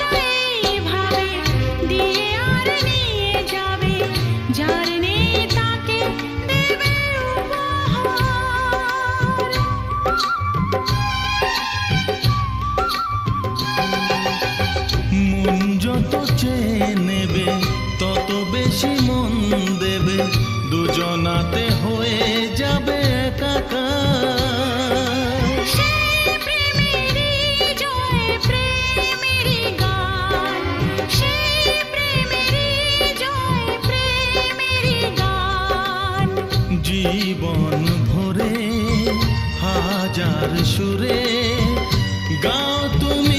এইভাবে দিয়ে আর নিয়ে যাবে, যার নেই তাকে দেবে উপহার। মন যত চেয়ে নেবে তত বেশি মন দেবে, দুজনাতে হয়ে যাবে একাকার। সেই প্রেমেরই জয় প্রেমেরই গান, সেই প্রেমেরই জয় প্রেমেরই গান। জীবন ভরে হাজার সুরে গাও তুমি